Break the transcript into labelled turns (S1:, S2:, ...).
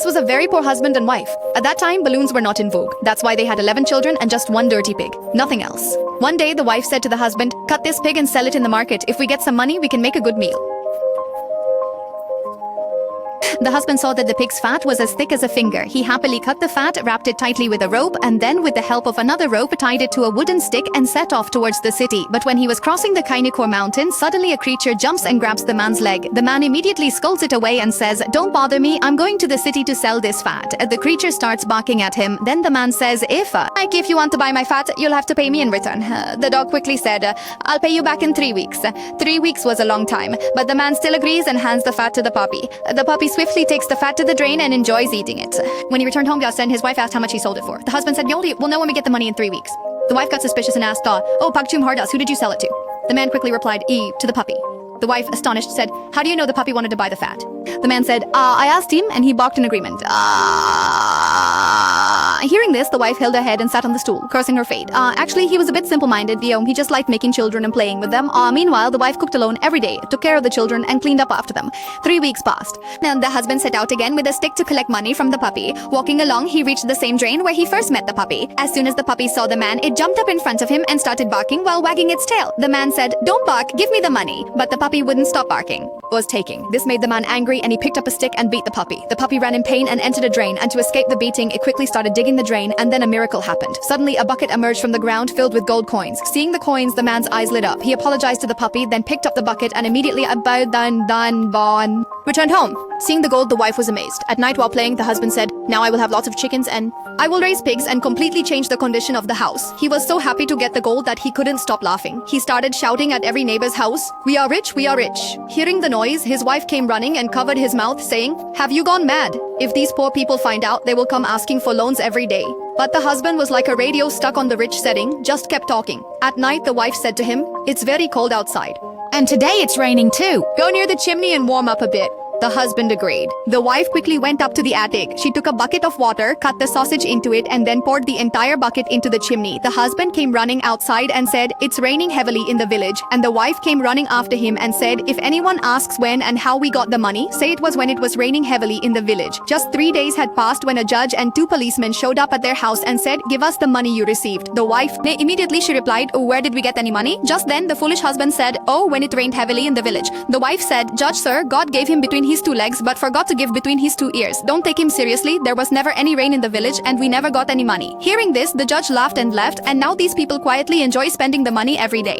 S1: This was a very poor husband and wife. At that time, balloons were not in vogue. That's why they had 11 children and just one dirty pig. Nothing else. One day, the wife said to the husband, "Cut this pig and sell it in the market. If we get some money, we can make a good meal." The husband saw that the pig's fat was as thick as a finger. He happily cut the fat, wrapped it tightly with a rope, and then with the help of another rope tied it to a wooden stick and set off towards the city. But when he was crossing the Kainikor mountain, suddenly a creature jumps and grabs the man's leg. The man immediately scolds it away and says, "Don't bother me, I'm going to the city to sell this fat." The creature starts barking at him. Then the man says, If you want to buy my fat, you'll have to pay me in return." The dog quickly said, "I'll pay you back in 3 weeks." 3 weeks was a long time, but the man still agrees and hands the fat to the puppy. The puppy swiftly takes the fat to the drain and enjoys eating it. When he returned home, his wife asked how much he sold it for. The husband said, "We'll know when we get the money in 3 weeks." The wife got suspicious and asked, "Oh, Pagchum Hardas, who did you sell it to?" The man quickly replied, to the puppy." The wife, astonished, said, "How do you know the puppy wanted to buy the fat?" The man said, "I asked him and he balked in agreement." Hearing this, the wife held her head and sat on the stool, cursing her fate. Actually, he was a bit simple-minded. He just liked making children and playing with them. Meanwhile, the wife cooked alone every day, took care of the children, and cleaned up after them. 3 weeks passed. And the husband set out again with a stick to collect money from the puppy. Walking along, he reached the same drain where he first met the puppy. As soon as the puppy saw the man, it jumped up in front of him and started barking while wagging its tail. The man said, "Don't bark, give me the money." But the puppy wouldn't stop barking. Was taking. This made the man angry and he picked up a stick and beat the puppy. The puppy ran in pain and entered a drain, and to escape the beating, it quickly started digging the drain, and then a miracle happened. Suddenly, a bucket emerged from the ground filled with gold coins. Seeing the coins, the man's eyes lit up. He apologized to the puppy, then picked up the bucket and immediately returned home. Seeing the gold, the wife was amazed. At night while playing, the husband said, "Now I will have lots of chickens and I will raise pigs and completely change the condition of the house." He was so happy to get the gold that he couldn't stop laughing. He started shouting at every neighbor's house, "We are rich, we are rich." Hearing the noise, his wife came running and covered his mouth, saying, "Have you gone mad? If these poor people find out, they will come asking for loans every day." But the husband was like a radio stuck on the rich setting, just kept talking. At night, the wife said to him, "It's very cold outside. And today it's raining too. Go near the chimney and warm up a bit." The husband agreed. The wife quickly went up to the attic. She took a bucket of water, cut the sausage into it, and then poured the entire bucket into the chimney. The husband came running outside and said, "It's raining heavily in the village." And the wife came running after him and said, "If anyone asks when and how we got the money, say it was when it was raining heavily in the village." Just 3 days had passed when a judge and 2 policemen showed up at their house and said, "Give us the money you received." The wife, immediately she replied, "Oh, where did we get any money?" Just then, the foolish husband said, "Oh, when it rained heavily in the village." The wife said, "Judge sir, God gave him between his 2 legs but forgot to give between his 2 ears. Don't take him seriously. There was never any rain in the village and we never got any money." Hearing this, the judge laughed and left, and now these people quietly enjoy spending the money every day.